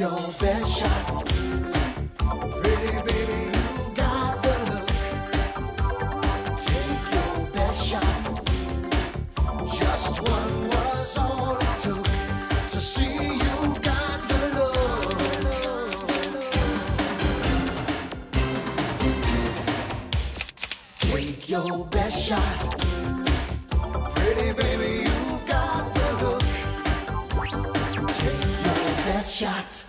your best shot. Pretty baby, you got the look. Take your best shot. Just one was all it took to see you got the look. Take your best shot. Pretty baby, you got the look. Take your best shot.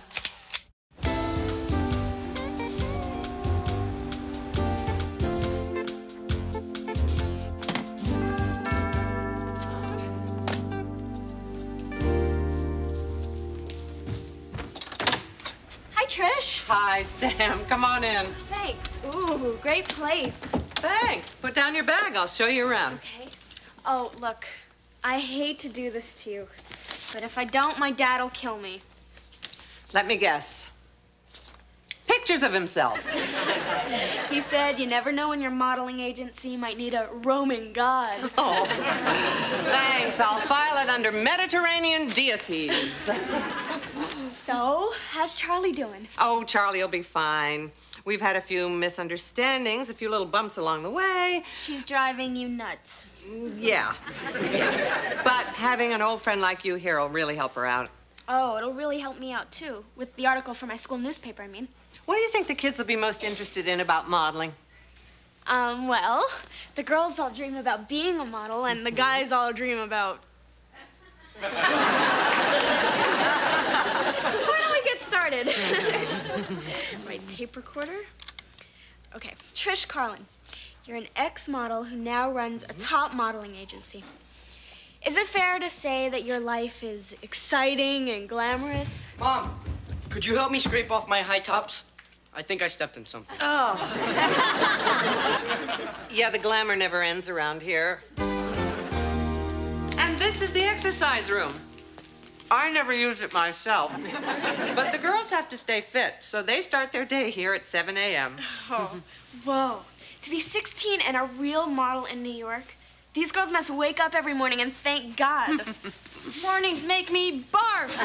Trish. Hi, Sam. Come on in. Thanks. Ooh, great place. Thanks. Put down your bag. I'll show you around. Okay. Oh, look, I hate to do this to you, but if I don't, my dad'll kill me. Let me guess. Pictures of himself. He said you never know when your modeling agency might need a roaming god. Oh, thanks. I'll file it under Mediterranean deities. So, how's Charlie doing? Oh, Charlie will be fine. We've had a few misunderstandings, a few little bumps along the way. She's driving you nuts. Yeah. But having an old friend like you here will really help her out. Oh, it'll really help me out, too. With the article for my school newspaper, I mean. What do you think the kids will be most interested in about modeling? Well, the girls all dream about being a model, and the guys all dream about... Why don't we get started? Right, tape recorder. Okay, Trish Carlin. You're an ex-model who now runs a top modeling agency. Is it fair to say that your life is exciting and glamorous? Mom, could you help me scrape off my high tops? I think I stepped in something. Oh. Yeah, the glamour never ends around here. And this is the exercise room. I never use it myself. But the girls have to stay fit, so they start their day here at 7 a.m. Oh, whoa. To be 16 and a real model in New York, these girls must wake up every morning and thank God. Mornings make me barf.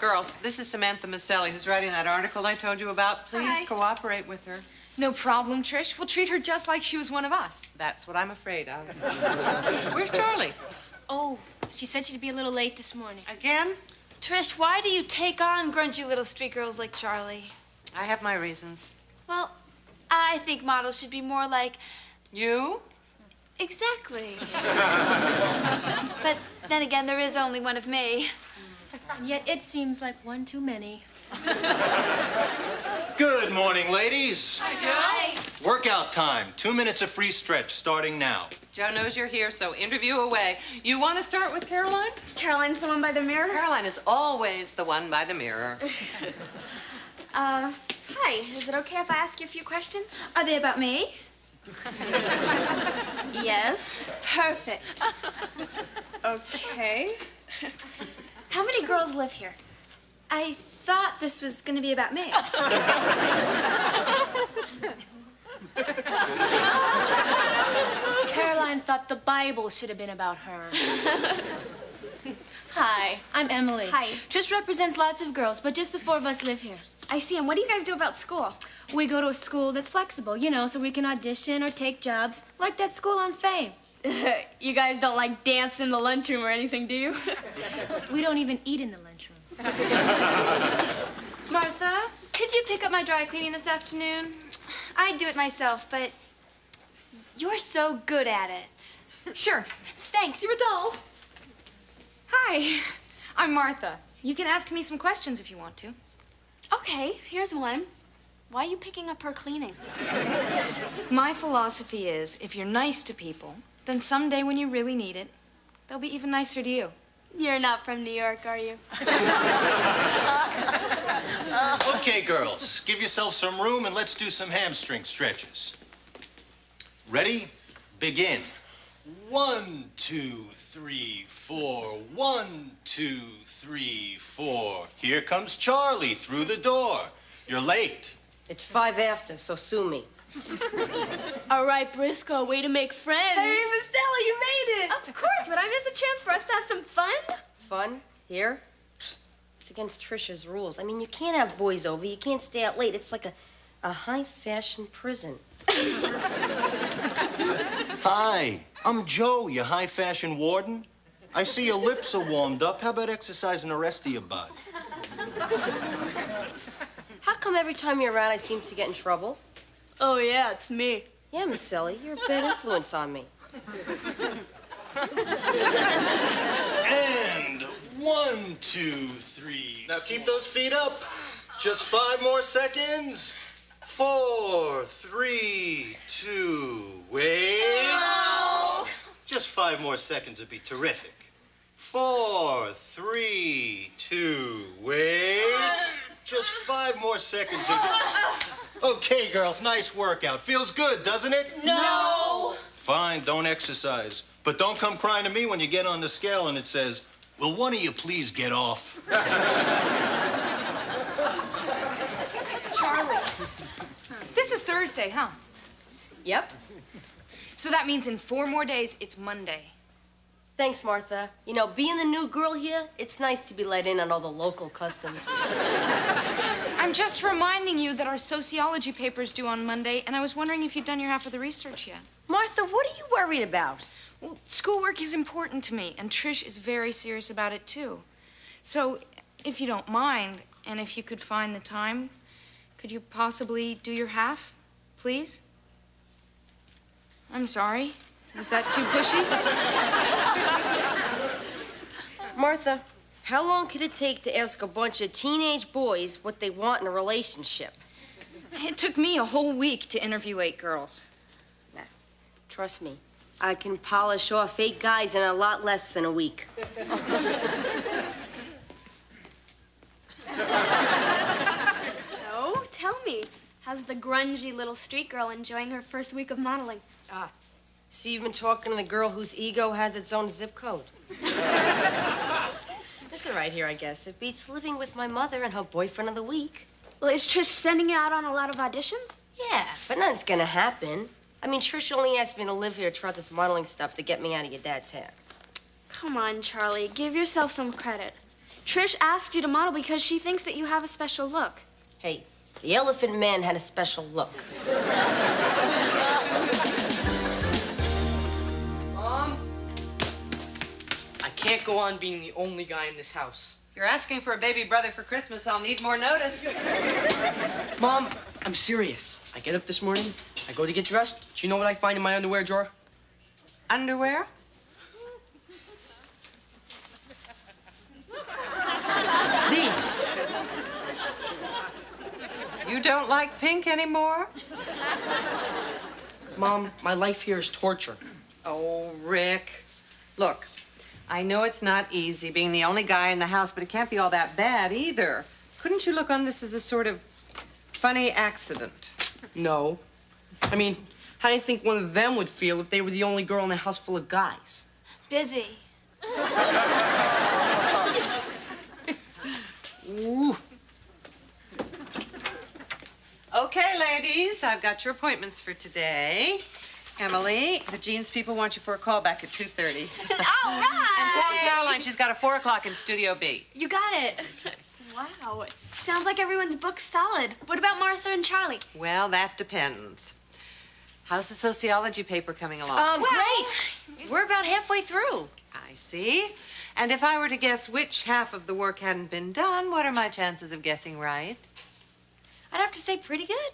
Girls, this is Samantha Maselli, who's writing that article I told you about. Please Hi. cooperate with her. No problem, Trish. We'll treat her just like she was one of us. That's what I'm afraid of. Where's Charlie? Oh, she said she'd be a little late this morning. Again? Trish, why do you take on grungy little street girls like Charlie? I have my reasons. Well, I think models should be more like... You? Exactly. But then again, there is only one of me. And yet it seems like one too many. Good morning, ladies. Hi. Workout time. 2 minutes of free stretch starting now. Joe knows you're here, so interview away. You want to start with Caroline? Caroline's the one by the mirror? Caroline is always the one by the mirror. Hi. Is it okay if I ask you a few questions? Are they about me? Yes. Perfect. Okay. How many girls live here? I thought this was going to be about me. Caroline thought the Bible should have been about her. Hi, I'm Emily. Hi. Trish represents lots of girls, but just the four of us live here. I see. And what do you guys do about school? We go to a school that's flexible, you know, so we can audition or take jobs, like that school on Fame. You guys don't like dance in the lunchroom or anything, do you? We don't even eat in the lunchroom. Martha, could you pick up my dry cleaning this afternoon? I'd do it myself, but you're so good at it. Sure. Thanks, you're a doll. Hi, I'm Martha. You can ask me some questions if you want to. Okay, here's one. Why are you picking up her cleaning? My philosophy is, if you're nice to people, then someday when you really need it, they'll be even nicer to you. You're not from New York, are you? Okay, girls, give yourself some room and let's do some hamstring stretches. Ready? Begin. 1, 2, 3, 4. 1, 2, 3, 4. Here comes Charlie through the door. You're late. It's 5 after, so sue me. All right, Briscoe, way to make friends. Hey, Miss Stella, you made it. Of course, would I miss a chance for us to have some fun? Fun? Here? It's It's against Trisha's rules. I mean, you can't have boys over. You can't stay out late. It's like a high-fashion prison. Hi, I'm Joe, your high-fashion warden. I see your lips are warmed up. How about exercising the rest of your body? How come every time you're around I seem to get in trouble? Oh, yeah, it's me. Yeah, Miss Sally, you're a bad influence on me. And 1, 2, 3. Now keep those feet up. Just 5 more seconds. 4, 3, 2, wait. No. Just 5 more seconds would be terrific. 4, 3, 2, wait. Just 5 more seconds. Okay, girls, nice workout. Feels good, doesn't it? No. Fine, don't exercise. But don't come crying to me when you get on the scale and it says, will one of you please get off? Charlie, this is Thursday, huh? Yep. So that means in 4 more days, it's Monday. Thanks, Martha. You know, being the new girl here, it's nice to be let in on all the local customs. I'm just reminding you that our sociology paper's due on Monday, and I was wondering if you'd done your half of the research yet. Martha, what are you worried about? Well, schoolwork is important to me, and Trish is very serious about it, too. So, if you don't mind, and if you could find the time, could you possibly do your half, please? I'm sorry. Was that too pushy? Martha, how long could it take to ask a bunch of teenage boys what they want in a relationship? It took me a whole week to interview 8 girls. Nah, trust me. I can polish off 8 guys in a lot less than a week. So, tell me, how's the grungy little street girl enjoying her first week of modeling? See, you've been talking to the girl whose ego has its own zip code. That's all right here, I guess. It beats living with my mother and her boyfriend of the week. Well, is Trish sending you out on a lot of auditions? Yeah, but nothing's gonna happen. I mean, Trish only asked me to live here to try this modeling stuff to get me out of your dad's hair. Come on, Charlie, give yourself some credit. Trish asked you to model because she thinks that you have a special look. Hey, the Elephant Man had a special look. Mom? I can't go on being the only guy in this house. If you're asking for a baby brother for Christmas, I'll need more notice. Mom, I'm serious. I get up this morning, I go to get dressed. Do you know what I find in my underwear drawer? Underwear? These. You don't like pink anymore? Mom, my life here is torture. Oh, Rick. Look, I know it's not easy being the only guy in the house, but it can't be all that bad either. Couldn't you look on this as a sort of funny accident? No. I mean, how do you think one of them would feel if they were the only girl in a house full of guys? Busy. Ooh. Okay, ladies, I've got your appointments for today. Emily, the jeans people want you for a call back at 2:30. All right! And tell Caroline she's got a 4 o'clock in Studio B. You got it. Wow, sounds like everyone's booked solid. What about Martha and Charlie? Well, that depends. How's the sociology paper coming along? Great. We're about halfway through. I see. And if I were to guess which half of the work hadn't been done, what are my chances of guessing right? I'd have to say pretty good.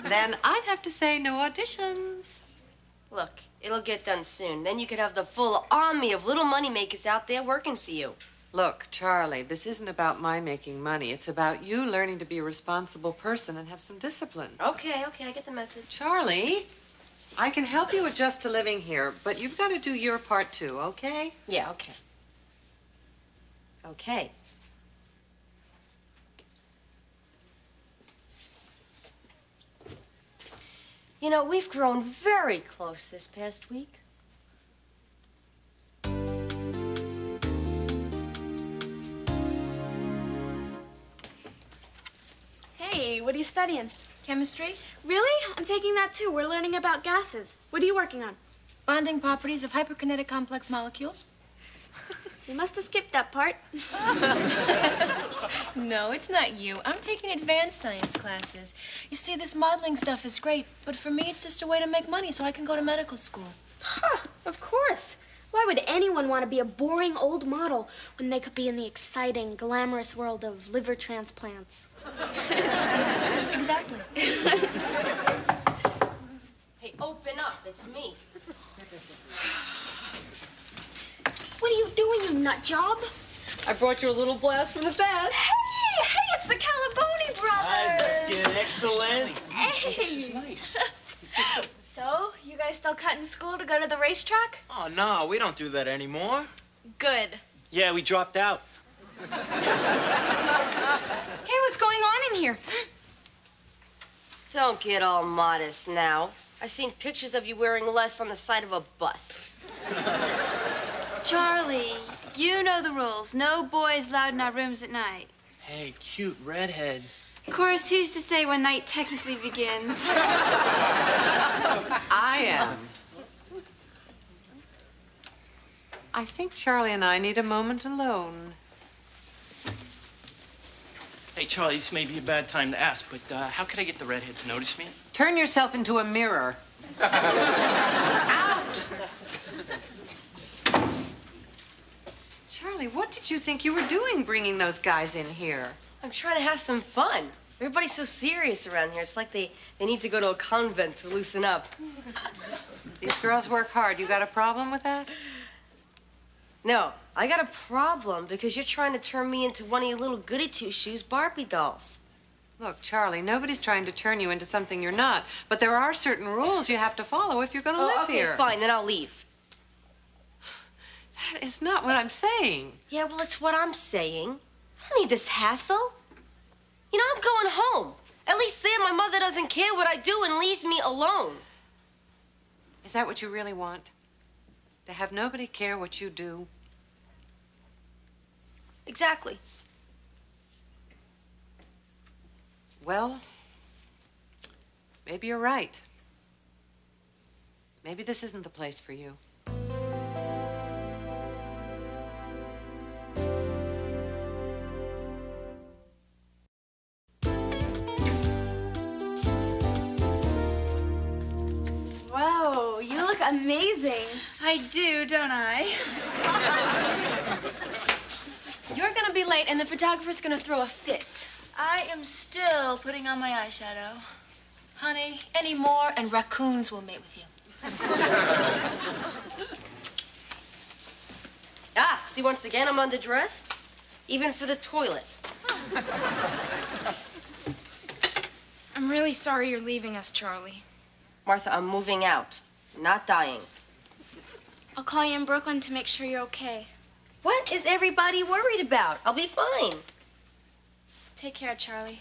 Then I'd have to say no auditions. Look, it'll get done soon. Then you could have the full army of little moneymakers out there working for you. Look, Charlie, this isn't about my making money. It's about you learning to be a responsible person and have some discipline. Okay, I get the message. Charlie, I can help you adjust to living here, but you've got to do your part too, okay? Yeah, okay. Okay. You know, we've grown very close this past week. Hey, what are you studying? Chemistry? Really? I'm taking that too. We're learning about gases. What are you working on? Bonding properties of hyperkinetic complex molecules. You must have skipped that part. No, it's not you. I'm taking advanced science classes. You see, this modeling stuff is great, but for me, it's just a way to make money so I can go to medical school. Huh, of course. Why would anyone want to be a boring old model when they could be in the exciting, glamorous world of liver transplants? Exactly. Hey, open up. It's me. What are you doing, you nut job? I brought you a little blast from the past. Hey, it's the Calaboni brothers. Excellent. Hey. This is nice. So, you guys still cutting school to go to the racetrack? Oh, no, we don't do that anymore. Good. Yeah, we dropped out. Hey, what's going on in here? Don't get all modest now. I've seen pictures of you wearing less on the side of a bus. Charlie, you know the rules. No boys allowed in our rooms at night. Hey, cute redhead. Of course, who's to say when night technically begins? I am. I think Charlie and I need a moment alone. Hey, Charlie, this may be a bad time to ask, but how could I get the redhead to notice me? Turn yourself into a mirror. Out! Charlie, what did you think you were doing bringing those guys in here? I'm trying to have some fun. Everybody's so serious around here. It's like they need to go to a convent to loosen up. These girls work hard. You got a problem with that? No, I got a problem because you're trying to turn me into one of your little goody-two-shoes Barbie dolls. Look, Charlie, nobody's trying to turn you into something you're not, but there are certain rules you have to follow if you're going to live here. Okay, fine, then I'll leave. That is not what I'm saying. Yeah, well, it's what I'm saying. I don't need this hassle. You know, I'm going home. At least there, my mother doesn't care what I do and leaves me alone. Is that what you really want? To have nobody care what you do? Exactly. Well, maybe you're right. Maybe this isn't the place for you. Whoa, you look amazing. I do, don't I? You're gonna be late, and the photographer's gonna throw a fit. I am still putting on my eyeshadow. Honey, any more, and raccoons will mate with you. Ah, see, once again, I'm underdressed. Even for the toilet. I'm really sorry you're leaving us, Charlie. Martha, I'm moving out. I'm not dying. I'll call you in Brooklyn to make sure you're okay. What is everybody worried about? I'll be fine. Take care, Charlie.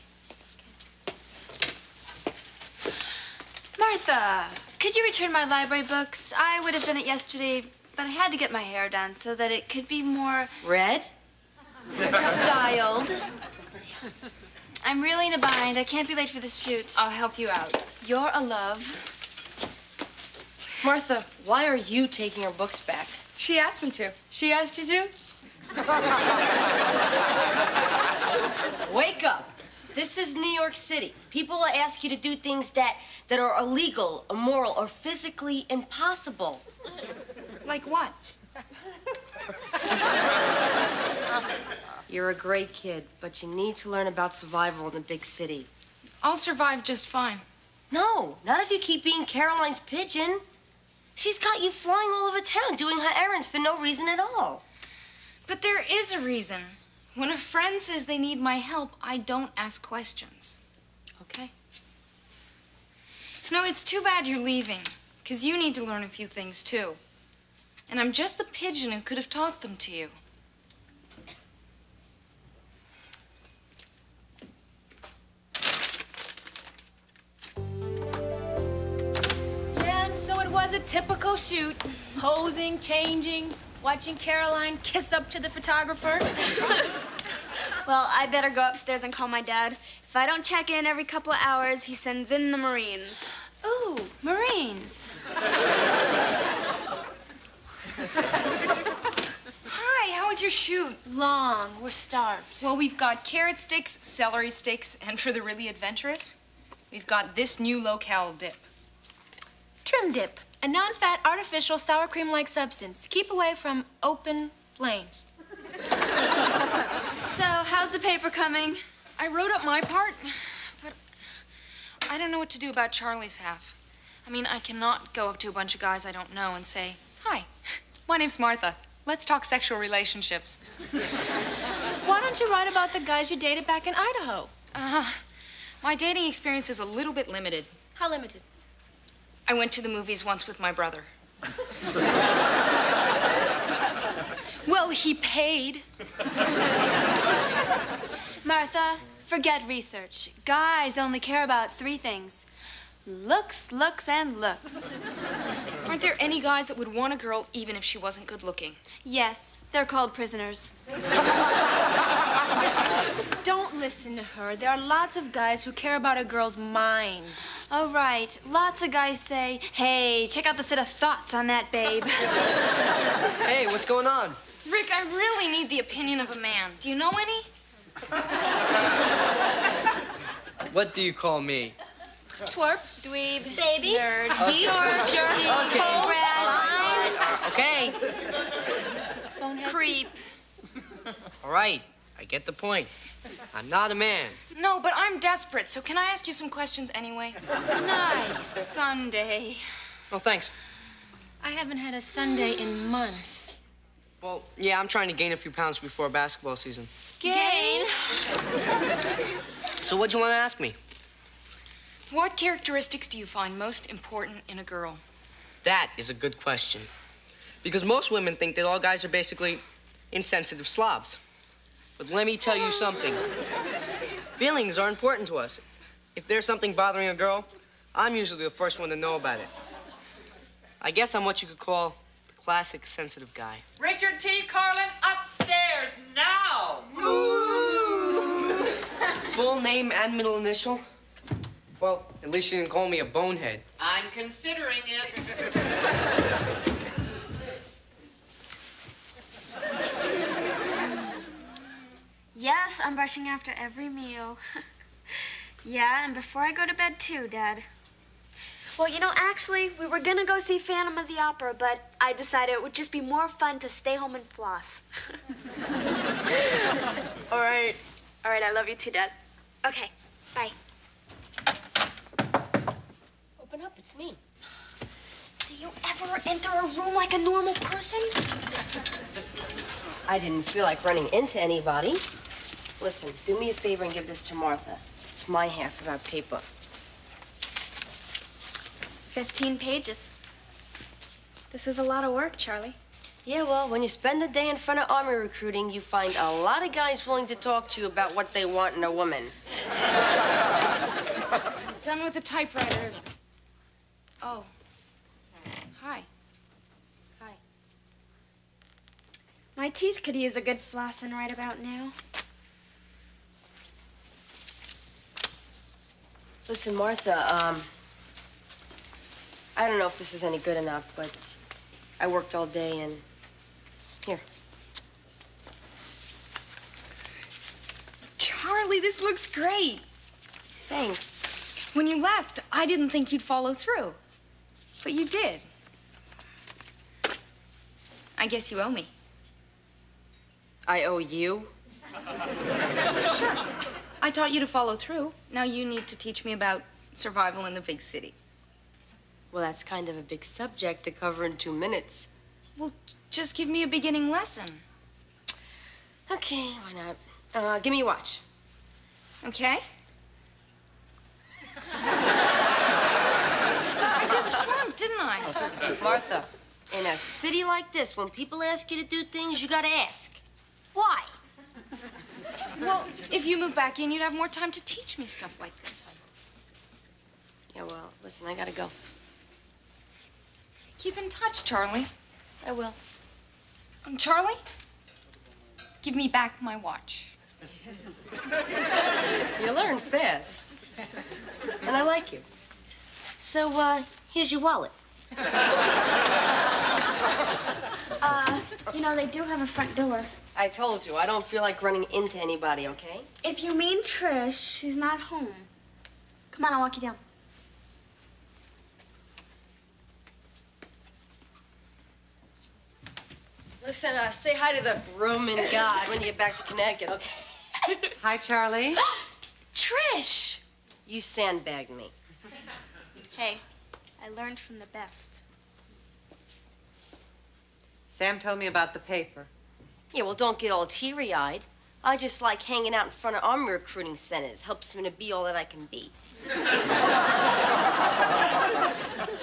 Martha, could you return my library books? I would have done it yesterday, but I had to get my hair done so that it could be more Red? styled. I'm really in a bind. I can't be late for this shoot. I'll help you out. You're a love. Martha, why are you taking her books back? She asked me to. She asked you to? Wake up. This is New York City. People will ask you to do things that are illegal, immoral, or physically impossible. Like what? You're a great kid, but you need to learn about survival in the big city. I'll survive just fine. No, not if you keep being Caroline's pigeon. She's got you flying all over town, doing her errands for no reason at all. But there is a reason. When a friend says they need my help, I don't ask questions. Okay. No, it's too bad you're leaving, because you need to learn a few things, too. And I'm just the pigeon who could have taught them to you. Yeah, and so it was a typical shoot. Posing, changing, watching Caroline kiss up to the photographer. Well, I better go upstairs and call my dad. If I don't check in every couple of hours, he sends in the Marines. Ooh, Marines. Hi, how was was your shoot? Long. We're starved. Well, we've got carrot sticks, celery sticks, and for the really adventurous, we've got this new locale dip. Trim dip. A non-fat, artificial, sour cream-like substance. Keep away from open flames. So, how's the paper coming? I wrote up my part, but I don't know what to do about Charlie's half. I mean, I cannot go up to a bunch of guys I don't know and say, "Hi, my name's Martha. Let's talk sexual relationships." Why don't you write about the guys you dated back in Idaho? My dating experience is a little bit limited. How limited? I went to the movies once with my brother. Well, he paid. Martha, forget research. Guys only care about 3 things. Looks, looks, and looks. Aren't there any guys that would want a girl even if she wasn't good looking? Yes, they're called prisoners. Don't listen to her. There are lots of guys who care about a girl's mind. Oh, right. Lots of guys say, "Hey, check out the set of thoughts on that babe." Hey, what's going on? Rick, I really need the opinion of a man. Do you know any? What do you call me? Twerp, dweeb, Baby. nerd, Georg, jerky, Okay. toad, Okay. bonehead. Creep. All right. I get the point. I'm not a man. No, but I'm desperate, so can I ask you some questions anyway? Nice Sunday. Oh, thanks. I haven't had a Sunday in months. Well, yeah, I'm trying to gain a few pounds before basketball season. Gain? So what'd you want to ask me? What characteristics do you find most important in a girl? That is a good question. Because most women think that all guys are basically insensitive slobs. But let me tell you something. Feelings are important to us. If there's something bothering a girl, I'm usually the first one to know about it. I guess I'm what you could call the classic sensitive guy. Richard T. Carlin, upstairs now! Full name and middle initial? Well, at least you didn't call me a bonehead. I'm considering it. Yes, I'm brushing after every meal. Yeah, and before I go to bed too, Dad. Well, you know, actually, we were gonna go see Phantom of the Opera, but I decided it would just be more fun to stay home and floss. All right. All right, I love you too, Dad. Okay, bye. Open up, it's me. Do you ever enter a room like a normal person? I didn't feel like running into anybody. Listen, do me a favor and give this to Martha. It's my half of our paper. 15 pages. This is a lot of work, Charlie. Yeah, well, when you spend the day in front of Army recruiting, you find a lot of guys willing to talk to you about what they want in a woman. Done with the typewriter. Oh. Hi. Hi. My teeth could use a good flossing right about now. Listen, Martha, I don't know if this is any good or not, but I worked all day and here. Charlie, this looks great. Thanks. When you left, I didn't think you'd follow through. But you did. I guess you owe me. I owe you? Sure. I taught you to follow through. Now you need to teach me about survival in the big city. Well, that's kind of a big subject to cover in 2 minutes. Well, just give me a beginning lesson. Okay, why not? Give me your watch. Okay? I just flunked, didn't I? Martha, in a city like this, when people ask you to do things, you gotta ask. Why? Well, if you move back in, you'd have more time to teach me stuff like this. Yeah, well, listen, I gotta go. Keep in touch, Charlie. I will. Charlie, give me back my watch. You learn fast. And I like you. So, here's your wallet. You know, they do have a front door. I told you, I don't feel like running into anybody, okay? If you mean Trish, she's not home. Come on, I'll walk you down. Listen, say hi to the Roman god when you get back to Connecticut, okay? Hi, Charlie. Trish! You sandbagged me. Hey, I learned from the best. Sam told me about the paper. Yeah, well, don't get all teary-eyed. I just like hanging out in front of army recruiting centers. Helps me to be all that I can be.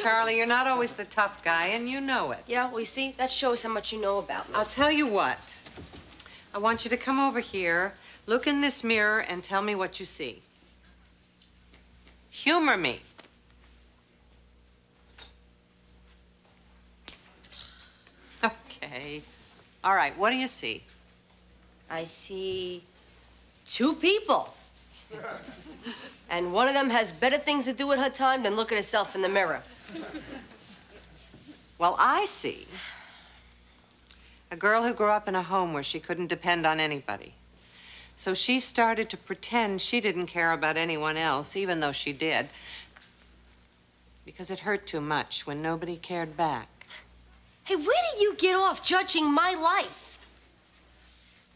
Charlie, you're not always the tough guy, and you know it. Yeah, well, you see, that shows how much you know about me. I'll tell you what. I want you to come over here, look in this mirror, and tell me what you see. Humor me. Okay. All right, what do you see? I see 2 people. And one of them has better things to do with her time than look at herself in the mirror. Well, I see a girl who grew up in a home where she couldn't depend on anybody. So she started to pretend she didn't care about anyone else, even though she did, because it hurt too much when nobody cared back. Hey, where do you get off judging my life?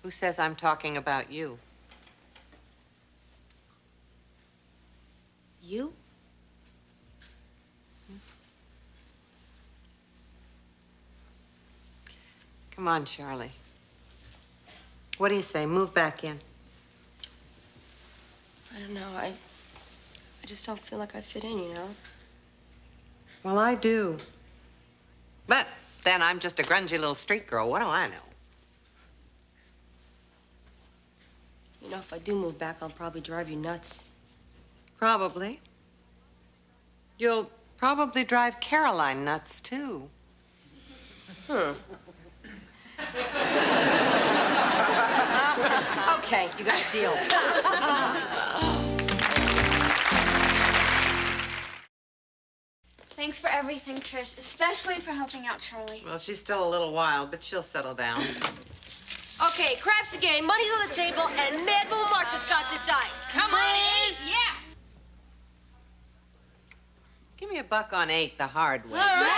Who says I'm talking about you? You? Come on, Charlie. What do you say? Move back in. I don't know. I just don't feel like I fit in, you know? Well, I do. But then I'm just a grungy little street girl. What do I know? You know, if I do move back, I'll probably drive you nuts. Probably. You'll probably drive Caroline nuts, too. Okay, you got a deal. Thanks for everything, Trish, especially for helping out Charlie. Well, she's still a little wild, but she'll settle down. Okay, craps again, money's on the table, and Mad Moon Marcus got the dice. Come on, Ace. Yeah. Give me $1 on 8 the hard way. All right.